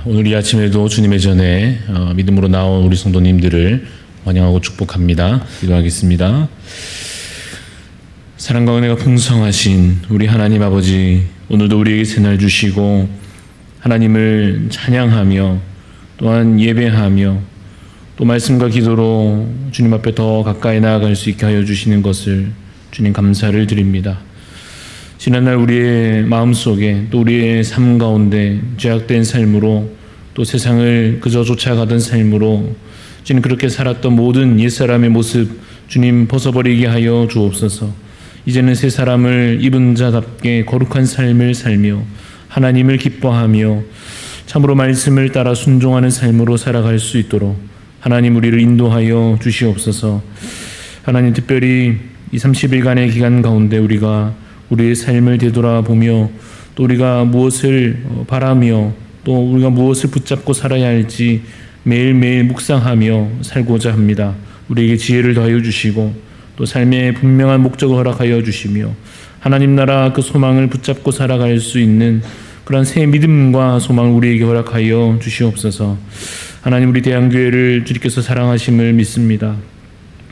오늘 이 아침에도 주님의 전에 믿음으로 나온 우리 성도님들을 환영하고 축복합니다. 기도하겠습니다. 사랑과 은혜가 풍성하신 우리 하나님 아버지, 오늘도 우리에게 새날 주시고 하나님을 찬양하며 또한 예배하며 또 말씀과 기도로 주님 앞에 더 가까이 나아갈 수 있게 하여 주시는 것을 주님 감사를 드립니다. 지난날 우리의 마음속에 또 우리의 삶 가운데 죄악된 삶으로 또 세상을 그저 쫓아가던 삶으로 주님 그렇게 살았던 모든 옛사람의 모습 주님 벗어버리게 하여 주옵소서. 이제는 새 사람을 입은 자답게 거룩한 삶을 살며 하나님을 기뻐하며 참으로 말씀을 따라 순종하는 삶으로 살아갈 수 있도록 하나님 우리를 인도하여 주시옵소서. 하나님 특별히 이 30일간의 기간 가운데 우리의 삶을 되돌아보며 또 우리가 무엇을 바라며 또 우리가 무엇을 붙잡고 살아야 할지 매일매일 묵상하며 살고자 합니다. 우리에게 지혜를 더하여 주시고 또 삶의 분명한 목적을 허락하여 주시며 하나님 나라 그 소망을 붙잡고 살아갈 수 있는 그런 새 믿음과 소망을 우리에게 허락하여 주시옵소서. 하나님 우리 대한교회를 주님께서 사랑하심을 믿습니다.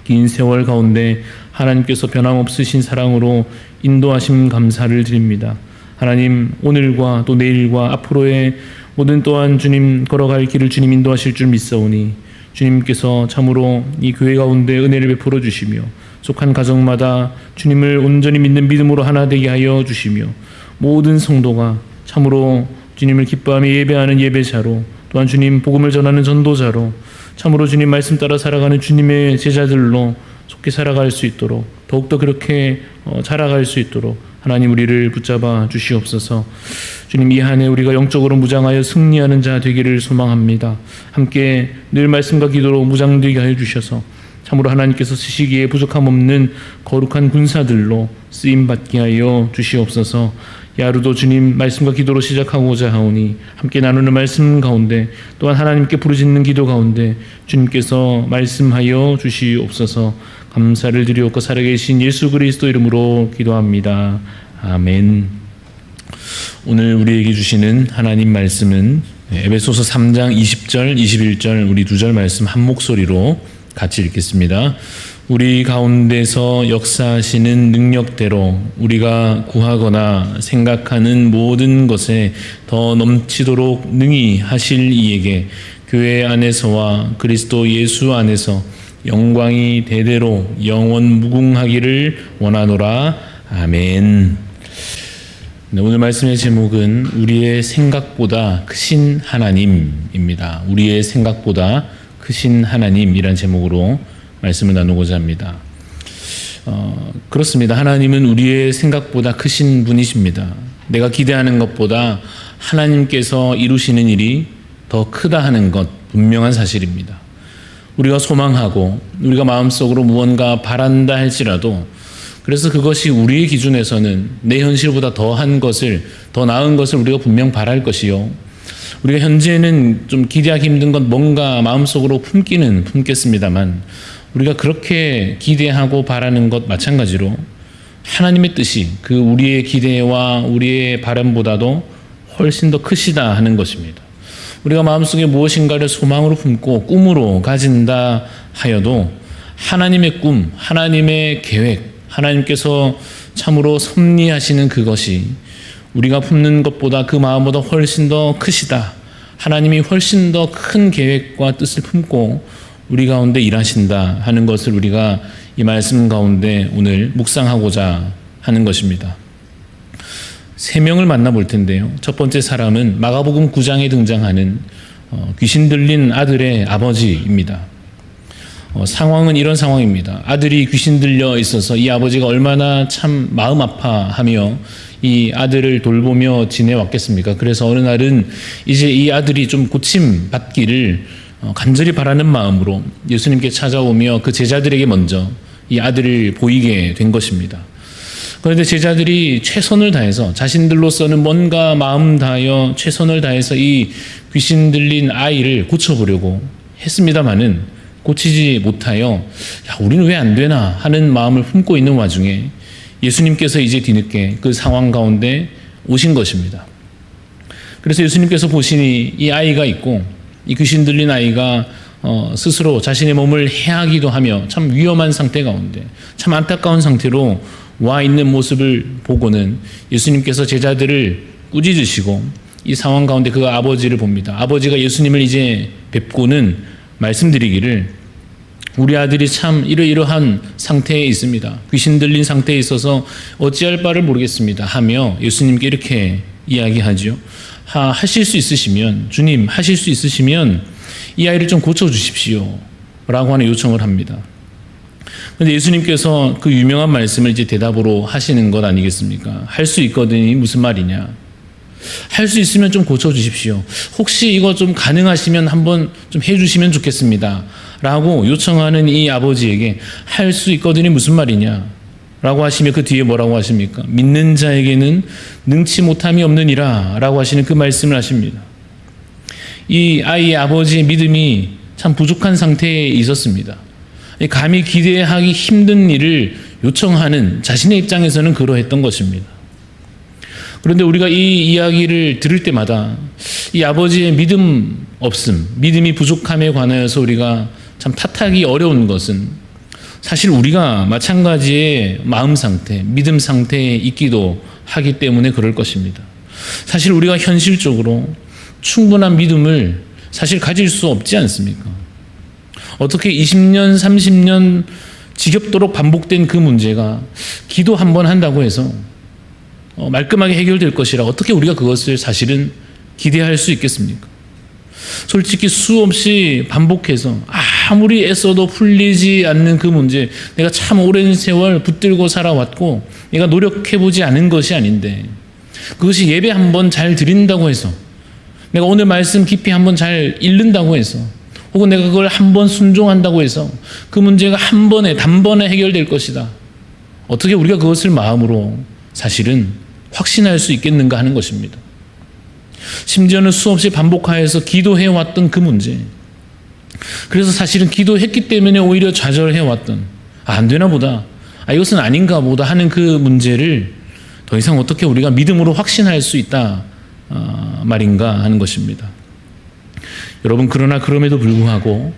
긴 세월 가운데 하나님께서 변함없으신 사랑으로 인도하심 감사를 드립니다. 하나님 오늘과 또 내일과 앞으로의 모든 또한 주님 걸어갈 길을 주님 인도하실 줄 믿사오니 주님께서 참으로 이 교회 가운데 은혜를 베풀어 주시며 속한 가정마다 주님을 온전히 믿는 믿음으로 하나 되게 하여 주시며 모든 성도가 참으로 주님을 기뻐하며 예배하는 예배자로 또한 주님 복음을 전하는 전도자로 참으로 주님 말씀 따라 살아가는 주님의 제자들로 속히 살아갈 수 있도록 더욱더 그렇게 자라갈 수 있도록 하나님 우리를 붙잡아 주시옵소서. 주님 이 한 해 우리가 영적으로 무장하여 승리하는 자 되기를 소망합니다. 함께 늘 말씀과 기도로 무장되게 하여 주셔서 참으로 하나님께서 쓰시기에 부족함 없는 거룩한 군사들로 쓰임받게 하여 주시옵소서. 이 하루도 주님 말씀과 기도로 시작하고자 하오니 함께 나누는 말씀 가운데 또한 하나님께 부르짖는 기도 가운데 주님께서 말씀하여 주시옵소서. 감사를 드리옵고 살아계신 예수 그리스도 이름으로 기도합니다. 아멘. 오늘 우리에게 주시는 하나님 말씀은 에베소서 3장 20절 21절 우리 두 절 말씀 한 목소리로 같이 읽겠습니다. 우리 가운데서 역사하시는 능력대로 우리가 구하거나 생각하는 모든 것에 더 넘치도록 능히 하실 이에게 교회 안에서와 그리스도 예수 안에서 영광이 대대로 영원 무궁하기를 원하노라. 아멘. 네, 오늘 말씀의 제목은 우리의 생각보다 크신 하나님입니다. 우리의 생각보다 크신 하나님이란 제목으로 말씀을 나누고자 합니다. 그렇습니다. 하나님은 우리의 생각보다 크신 분이십니다. 내가 기대하는 것보다 하나님께서 이루시는 일이 더 크다 하는 것 분명한 사실입니다. 우리가 소망하고 우리가 마음속으로 무언가 바란다 할지라도 그래서 그것이 우리의 기준에서는 내 현실보다 더한 것을 더 나은 것을 우리가 분명 바랄 것이요 우리가 현재는 좀 기대하기 힘든 것 뭔가 마음속으로 품겠습니다만 우리가 그렇게 기대하고 바라는 것 마찬가지로 하나님의 뜻이 그 우리의 기대와 우리의 바람보다도 훨씬 더 크시다 하는 것입니다. 우리가 마음속에 무엇인가를 소망으로 품고 꿈으로 가진다 하여도 하나님의 꿈, 하나님의 계획, 하나님께서 참으로 섭리하시는 그것이 우리가 품는 것보다 그 마음보다 훨씬 더 크시다. 하나님이 훨씬 더 큰 계획과 뜻을 품고 우리 가운데 일하신다 하는 것을 우리가 이 말씀 가운데 오늘 묵상하고자 하는 것입니다. 세 명을 만나볼 텐데요. 첫 번째 사람은 마가복음 9장에 등장하는 귀신 들린 아들의 아버지입니다. 상황은 이런 상황입니다. 아들이 귀신 들려 있어서 이 아버지가 얼마나 참 마음 아파하며 이 아들을 돌보며 지내왔겠습니까? 그래서 어느 날은 이제 이 아들이 좀 고침 받기를 간절히 바라는 마음으로 예수님께 찾아오며 그 제자들에게 먼저 이 아들을 보이게 된 것입니다. 그런데 제자들이 최선을 다해서 자신들로서는 뭔가 마음 다하여 최선을 다해서 이 귀신 들린 아이를 고쳐보려고 했습니다마는 고치지 못하여 우리는 왜 안 되나 하는 마음을 품고 있는 와중에 예수님께서 이제 뒤늦게 그 상황 가운데 오신 것입니다. 그래서 예수님께서 보시니 이 아이가 있고 이 귀신 들린 아이가 스스로 자신의 몸을 해하기도 하며 참 위험한 상태 가운데 참 안타까운 상태로 와 있는 모습을 보고는 예수님께서 제자들을 꾸짖으시고 이 상황 가운데 그 아버지를 봅니다. 아버지가 예수님을 이제 뵙고는 말씀드리기를 우리 아들이 참 이러이러한 상태에 있습니다. 귀신 들린 상태에 있어서 어찌할 바를 모르겠습니다 하며 예수님께 이렇게 이야기하죠. 하실 수 있으시면, 주님 하실 수 있으시면 이 아이를 좀 고쳐주십시오 라고 하는 요청을 합니다. 그런데 예수님께서 그 유명한 말씀을 이제 대답으로 하시는 것 아니겠습니까? 할 수 있거든이 무슨 말이냐? 할 수 있으면 좀 고쳐주십시오. 혹시 이거 좀 가능하시면 한번 좀 해주시면 좋겠습니다 라고 요청하는 이 아버지에게 할 수 있거든이 무슨 말이냐? 라고 하시며 그 뒤에 뭐라고 하십니까? 믿는 자에게는 능치 못함이 없느니라 라고 하시는 그 말씀을 하십니다. 이 아이의 아버지의 믿음이 참 부족한 상태에 있었습니다. 감히 기대하기 힘든 일을 요청하는 자신의 입장에서는 그러했던 것입니다. 그런데 우리가 이 이야기를 들을 때마다 이 아버지의 믿음 없음, 믿음이 부족함에 관하여서 우리가 참 탓하기 어려운 것은 사실 우리가 마찬가지의 마음 상태, 믿음 상태에 있기도 하기 때문에 그럴 것입니다. 사실 우리가 현실적으로 충분한 믿음을 사실 가질 수 없지 않습니까? 어떻게 20년, 30년 지겹도록 반복된 그 문제가 기도 한 번 한다고 해서 말끔하게 해결될 것이라 어떻게 우리가 그것을 사실은 기대할 수 있겠습니까? 솔직히 수없이 반복해서 아무리 애써도 풀리지 않는 그 문제, 내가 참 오랜 세월 붙들고 살아왔고 내가 노력해보지 않은 것이 아닌데 그것이 예배 한번 잘 드린다고 해서 내가 오늘 말씀 깊이 한번 잘 읽는다고 해서 혹은 내가 그걸 한번 순종한다고 해서 그 문제가 한 번에 단번에 해결될 것이다. 어떻게 우리가 그것을 마음으로 사실은 확신할 수 있겠는가 하는 것입니다. 심지어는 수없이 반복하여서 기도해왔던 그 문제, 그래서 사실은 기도했기 때문에 오히려 좌절해왔던 안 되나 보다, 이것은 아닌가 보다 하는 그 문제를 더 이상 어떻게 우리가 믿음으로 확신할 수 있다 말인가 하는 것입니다. 여러분, 그러나 그럼에도 불구하고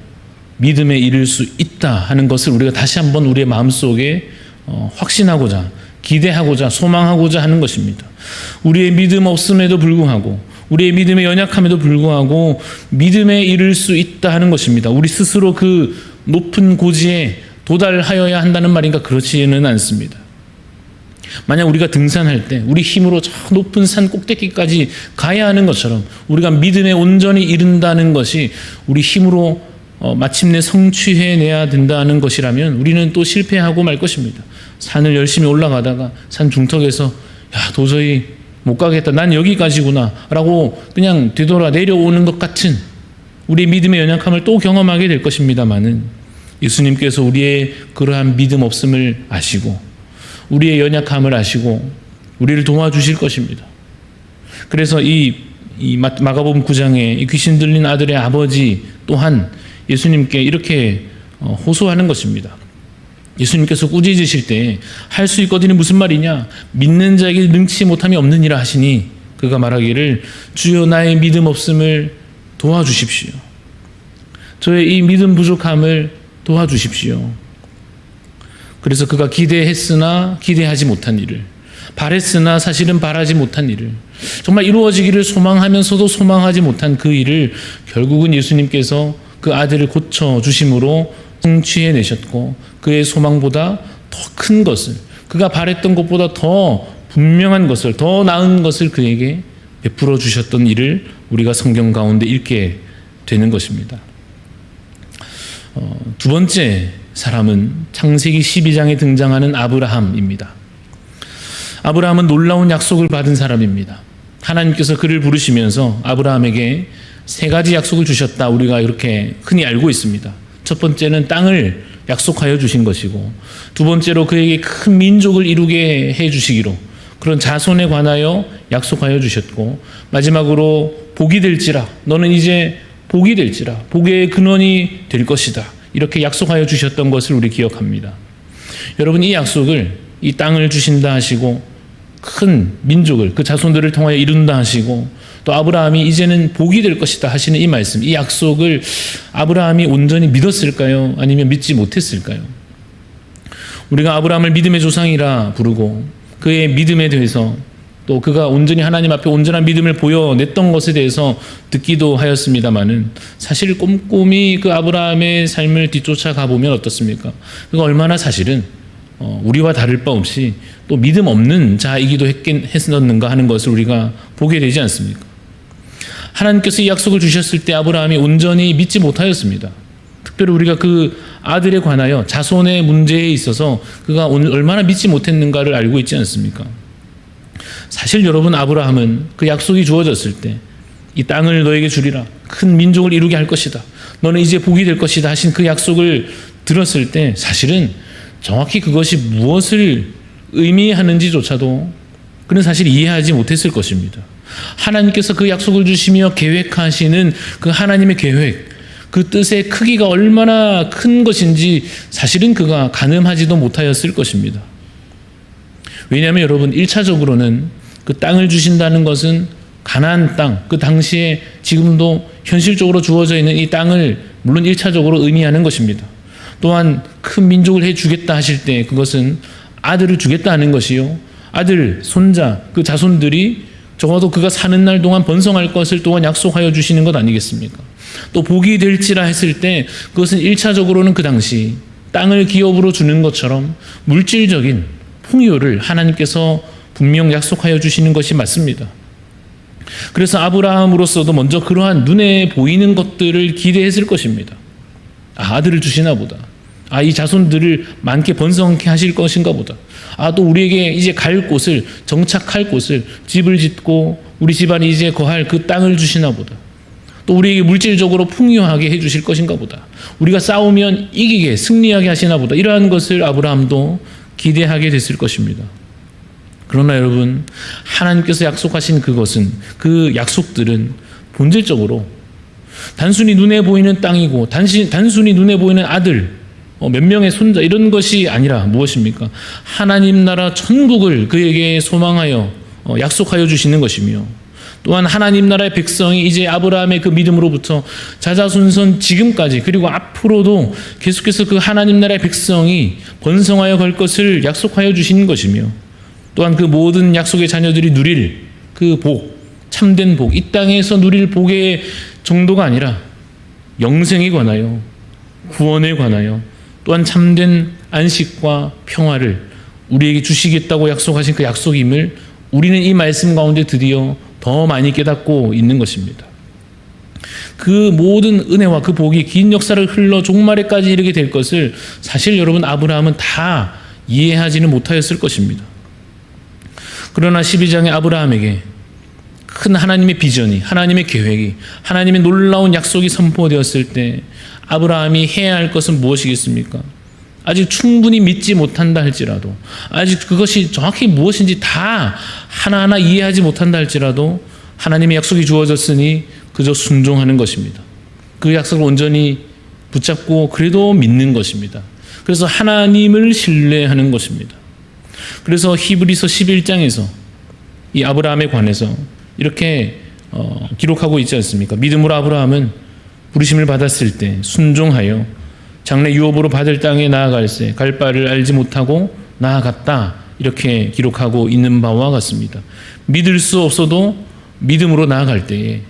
믿음에 이를 수 있다 하는 것을 우리가 다시 한번 우리의 마음속에 확신하고자, 기대하고자, 소망하고자 하는 것입니다. 우리의 믿음 없음에도 불구하고, 우리의 믿음의 연약함에도 불구하고 믿음에 이를 수 있다 하는 것입니다. 우리 스스로 그 높은 고지에 도달하여야 한다는 말인가? 그렇지는 않습니다. 만약 우리가 등산할 때 우리 힘으로 저 높은 산 꼭대기까지 가야 하는 것처럼 우리가 믿음에 온전히 이른다는 것이 우리 힘으로 마침내 성취해내야 된다는 것이라면 우리는 또 실패하고 말 것입니다. 산을 열심히 올라가다가 산 중턱에서 도저히 못 가겠다, 난 여기까지구나 라고 그냥 되돌아 내려오는 것 같은 우리의 믿음의 연약함을 또 경험하게 될 것입니다마는 예수님께서 우리의 그러한 믿음 없음을 아시고 우리의 연약함을 아시고 우리를 도와주실 것입니다. 그래서 이 마가복음 9장에 이 귀신 들린 아들의 아버지 또한 예수님께 이렇게 호소하는 것입니다. 예수님께서 꾸짖으실 때 할 수 있거든이 무슨 말이냐? 믿는 자에게 능치 못함이 없느니라 하시니 그가 말하기를 주여 나의 믿음 없음을 도와주십시오. 저의 이 믿음 부족함을 도와주십시오. 그래서 그가 기대했으나 기대하지 못한 일을, 바랬으나 사실은 바라지 못한 일을, 정말 이루어지기를 소망하면서도 소망하지 못한 그 일을 결국은 예수님께서 그 아들을 고쳐주심으로 성취해내셨고 그의 소망보다 더 큰 것을, 그가 바랬던 것보다 더 분명한 것을, 더 나은 것을 그에게 베풀어 주셨던 일을 우리가 성경 가운데 읽게 되는 것입니다. 두 번째 사람은 창세기 12장에 등장하는 아브라함입니다. 아브라함은 놀라운 약속을 받은 사람입니다. 하나님께서 그를 부르시면서 아브라함에게 세 가지 약속을 주셨다, 우리가 이렇게 흔히 알고 있습니다. 첫 번째는 땅을 약속하여 주신 것이고, 두 번째로 그에게 큰 민족을 이루게 해 주시기로, 그런 자손에 관하여 약속하여 주셨고, 마지막으로 복이 될지라, 너는 이제 복이 될지라, 복의 근원이 될 것이다, 이렇게 약속하여 주셨던 것을 우리 기억합니다. 여러분, 이 약속을, 이 땅을 주신다 하시고 큰 민족을 그 자손들을 통하여 이룬다 하시고, 또 아브라함이 이제는 복이 될 것이다 하시는 이 말씀, 이 약속을 아브라함이 온전히 믿었을까요? 아니면 믿지 못했을까요? 우리가 아브라함을 믿음의 조상이라 부르고 그의 믿음에 대해서, 또 그가 온전히 하나님 앞에 온전한 믿음을 보여냈던 것에 대해서 듣기도 하였습니다마는, 사실 꼼꼼히 그 아브라함의 삶을 뒤쫓아 가보면 어떻습니까? 그가 얼마나 사실은 우리와 다를 바 없이 또 믿음 없는 자이기도 했었는가 하는 것을 우리가 보게 되지 않습니까? 하나님께서 이 약속을 주셨을 때 아브라함이 온전히 믿지 못하였습니다. 특별히 우리가 그 아들에 관하여 자손의 문제에 있어서 그가 얼마나 믿지 못했는가를 알고 있지 않습니까? 사실 여러분, 아브라함은 그 약속이 주어졌을 때 이 땅을 너에게 주리라, 큰 민족을 이루게 할 것이다, 너는 이제 복이 될 것이다 하신 그 약속을 들었을 때 사실은 정확히 그것이 무엇을 의미하는지조차도 그는 사실 이해하지 못했을 것입니다. 하나님께서 그 약속을 주시며 계획하시는 그 하나님의 계획, 그 뜻의 크기가 얼마나 큰 것인지 사실은 그가 가늠하지도 못하였을 것입니다. 왜냐하면 여러분, 1차적으로는 그 땅을 주신다는 것은 가나안 땅, 그 당시에 지금도 현실적으로 주어져 있는 이 땅을 물론 1차적으로 의미하는 것입니다. 또한 큰 민족을 해주겠다 하실 때 그것은 아들을 주겠다 하는 것이요, 아들, 손자, 그 자손들이 적어도 그가 사는 날 동안 번성할 것을 또한 약속하여 주시는 것 아니겠습니까? 또 복이 될지라 했을 때 그것은 1차적으로는 그 당시 땅을 기업으로 주는 것처럼 물질적인 풍요를 하나님께서 분명 약속하여 주시는 것이 맞습니다. 그래서 아브라함으로서도 먼저 그러한 눈에 보이는 것들을 기대했을 것입니다. 아들을 주시나 보다. 이 자손들을 많게 번성케 하실 것인가 보다. 또 우리에게 이제 갈 곳을, 정착할 곳을, 집을 짓고 우리 집안이 이제 거할 그 땅을 주시나 보다. 또 우리에게 물질적으로 풍요하게 해주실 것인가 보다. 우리가 싸우면 이기게, 승리하게 하시나 보다. 이러한 것을 아브라함도 기대하게 됐을 것입니다. 그러나 여러분, 하나님께서 약속하신 그것은, 그 약속들은 본질적으로 단순히 눈에 보이는 땅이고 단순히 눈에 보이는 아들, 몇 명의 손자, 이런 것이 아니라 무엇입니까? 하나님 나라 천국을 그에게 소망하여 약속하여 주시는 것이며, 또한 하나님 나라의 백성이 이제 아브라함의 그 믿음으로부터 자자손손 지금까지 그리고 앞으로도 계속해서 그 하나님 나라의 백성이 번성하여 갈 것을 약속하여 주시는 것이며, 또한 그 모든 약속의 자녀들이 누릴 그 복, 참된 복, 이 땅에서 누릴 복의 정도가 아니라 영생에 관하여, 구원에 관하여, 또한 참된 안식과 평화를 우리에게 주시겠다고 약속하신 그 약속임을 우리는 이 말씀 가운데 드디어 더 많이 깨닫고 있는 것입니다. 그 모든 은혜와 그 복이 긴 역사를 흘러 종말에까지 이르게 될 것을 사실 여러분, 아브라함은 다 이해하지는 못하였을 것입니다. 그러나 12장의 아브라함에게 큰 하나님의 비전이, 하나님의 계획이, 하나님의 놀라운 약속이 선포되었을 때 아브라함이 해야 할 것은 무엇이겠습니까? 아직 충분히 믿지 못한다 할지라도, 아직 그것이 정확히 무엇인지 다 하나하나 이해하지 못한다 할지라도 하나님의 약속이 주어졌으니 그저 순종하는 것입니다. 그 약속을 온전히 붙잡고 그래도 믿는 것입니다. 그래서 하나님을 신뢰하는 것입니다. 그래서 히브리서 11장에서 이 아브라함에 관해서 이렇게 기록하고 있지 않습니까? 믿음으로 아브라함은 부르심을 받았을 때 순종하여 장래 유업으로 받을 땅에 나아갈새 갈 바를 알지 못하고 나아갔다, 이렇게 기록하고 있는 바와 같습니다. 믿을 수 없어도 믿음으로 나아갈 때에,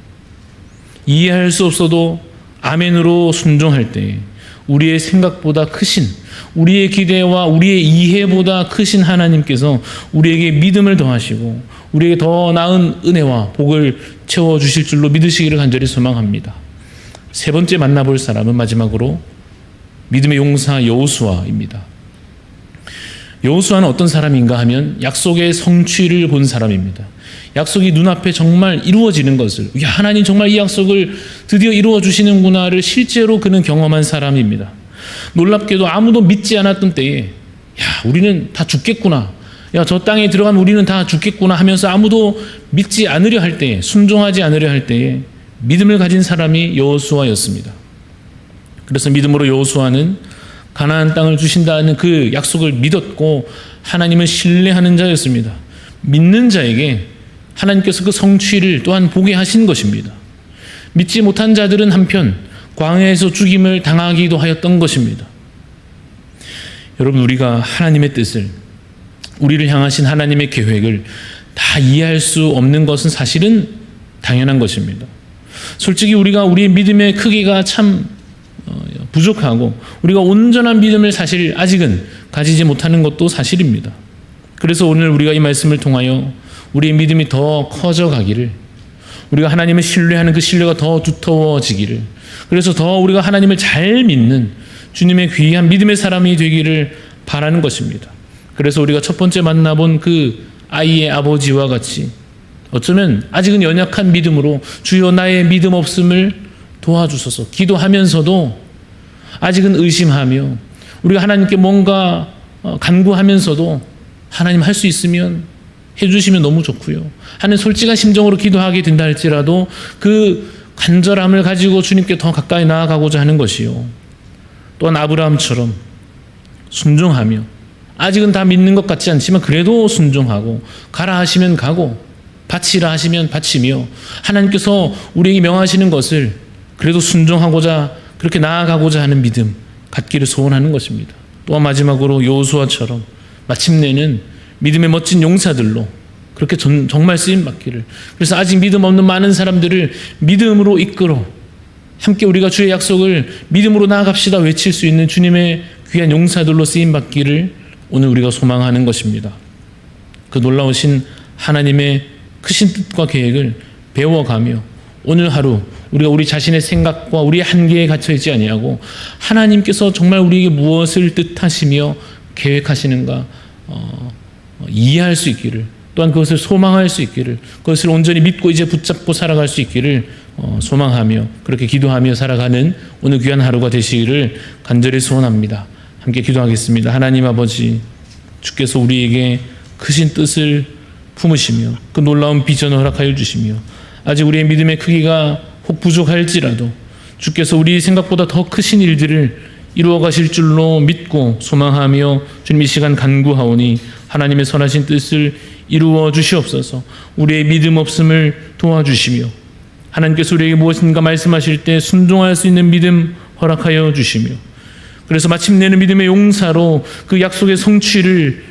이해할 수 없어도 아멘으로 순종할 때에 우리의 생각보다 크신, 우리의 기대와 우리의 이해보다 크신 하나님께서 우리에게 믿음을 더하시고 우리에게 더 나은 은혜와 복을 채워주실 줄로 믿으시기를 간절히 소망합니다. 세 번째 만나볼 사람은 마지막으로 믿음의 용사 여호수아입니다. 여호수아는 어떤 사람인가 하면 약속의 성취를 본 사람입니다. 약속이 눈앞에 정말 이루어지는 것을, 하나님 정말 이 약속을 드디어 이루어 주시는구나를 실제로 그는 경험한 사람입니다. 놀랍게도 아무도 믿지 않았던 때에 우리는 다 죽겠구나, 저 땅에 들어가면 우리는 다 죽겠구나 하면서 아무도 믿지 않으려 할 때에, 순종하지 않으려 할 때에 믿음을 가진 사람이 여호수아였습니다. 그래서 믿음으로 여호수아는 가나안 땅을 주신다는 그 약속을 믿었고 하나님을 신뢰하는 자였습니다. 믿는 자에게 하나님께서 그 성취를 또한 보게 하신 것입니다. 믿지 못한 자들은 한편 광야에서 죽임을 당하기도 하였던 것입니다. 여러분, 우리가 하나님의 뜻을, 우리를 향하신 하나님의 계획을 다 이해할 수 없는 것은 사실은 당연한 것입니다. 솔직히 우리가 우리의 믿음의 크기가 참 부족하고 우리가 온전한 믿음을 사실 아직은 가지지 못하는 것도 사실입니다. 그래서 오늘 우리가 이 말씀을 통하여 우리의 믿음이 더 커져가기를, 우리가 하나님을 신뢰하는 그 신뢰가 더 두터워지기를, 그래서 더 우리가 하나님을 잘 믿는 주님의 귀한 믿음의 사람이 되기를 바라는 것입니다. 그래서 우리가 첫 번째 만나본 그 아이의 아버지와 같이 어쩌면 아직은 연약한 믿음으로 주여 나의 믿음 없음을 도와주소서 기도하면서도 아직은 의심하며 우리가 하나님께 뭔가 간구하면서도 하나님 할 수 있으면 해주시면 너무 좋고요 하는 솔직한 심정으로 기도하게 된다 할지라도 그 간절함을 가지고 주님께 더 가까이 나아가고자 하는 것이요, 또한 아브라함처럼 순종하며 아직은 다 믿는 것 같지 않지만 그래도 순종하고 가라 하시면 가고 바치라 하시면 바치며 하나님께서 우리에게 명하시는 것을 그래도 순종하고자 그렇게 나아가고자 하는 믿음 갖기를 소원하는 것입니다. 또한 마지막으로 여호수아처럼 마침내는 믿음의 멋진 용사들로 그렇게 정말 쓰임받기를, 그래서 아직 믿음 없는 많은 사람들을 믿음으로 이끌어 함께 우리가 주의 약속을 믿음으로 나아갑시다 외칠 수 있는 주님의 귀한 용사들로 쓰임받기를 오늘 우리가 소망하는 것입니다. 그 놀라우신 하나님의 크신 뜻과 계획을 배워가며 오늘 하루 우리가 우리 자신의 생각과 우리의 한계에 갇혀있지 아니하고 하나님께서 정말 우리에게 무엇을 뜻하시며 계획하시는가 이해할 수 있기를, 또한 그것을 소망할 수 있기를, 그것을 온전히 믿고 이제 붙잡고 살아갈 수 있기를 소망하며 그렇게 기도하며 살아가는 오늘 귀한 하루가 되시기를 간절히 소원합니다. 함께 기도하겠습니다. 하나님 아버지, 주께서 우리에게 크신 뜻을 품으시며 그 놀라운 비전을 허락하여 주시며 아직 우리의 믿음의 크기가 혹 부족할지라도 주께서 우리 생각보다 더 크신 일들을 이루어 가실 줄로 믿고 소망하며 주님 이 시간 간구하오니 하나님의 선하신 뜻을 이루어 주시옵소서. 우리의 믿음 없음을 도와주시며 하나님께서 우리에게 무엇인가 말씀하실 때 순종할 수 있는 믿음 허락하여 주시며 그래서 마침내는 믿음의 용사로 그 약속의 성취를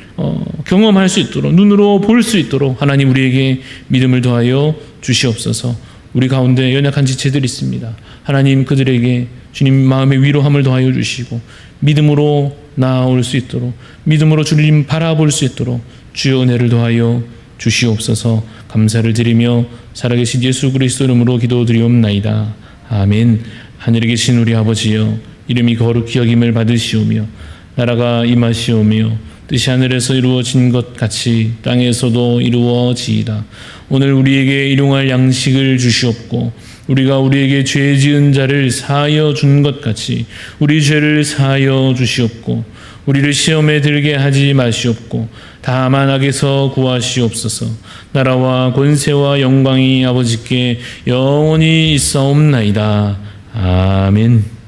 경험할 수 있도록, 눈으로 볼 수 있도록 하나님 우리에게 믿음을 더하여 주시옵소서. 우리 가운데 연약한 지체들이 있습니다. 하나님 그들에게 주님 마음의 위로함을 더하여 주시고 믿음으로 나아올 수 있도록, 믿음으로 주님 바라볼 수 있도록 주의 은혜를 더하여 주시옵소서. 감사를 드리며 살아계신 예수 그리스도 이름으로 기도드리옵나이다. 아멘. 하늘에 계신 우리 아버지여, 이름이 거룩히 여김을 받으시오며 나라가 임하시오며 뜻이 하늘에서 이루어진 것 같이 땅에서도 이루어지이다. 오늘 우리에게 일용할 양식을 주시옵고 우리가 우리에게 죄 지은 자를 사하여 준 것 같이 우리 죄를 사하여 주시옵고 우리를 시험에 들게 하지 마시옵고 다만 악에서 구하시옵소서. 나라와 권세와 영광이 아버지께 영원히 있사옵나이다. 아멘.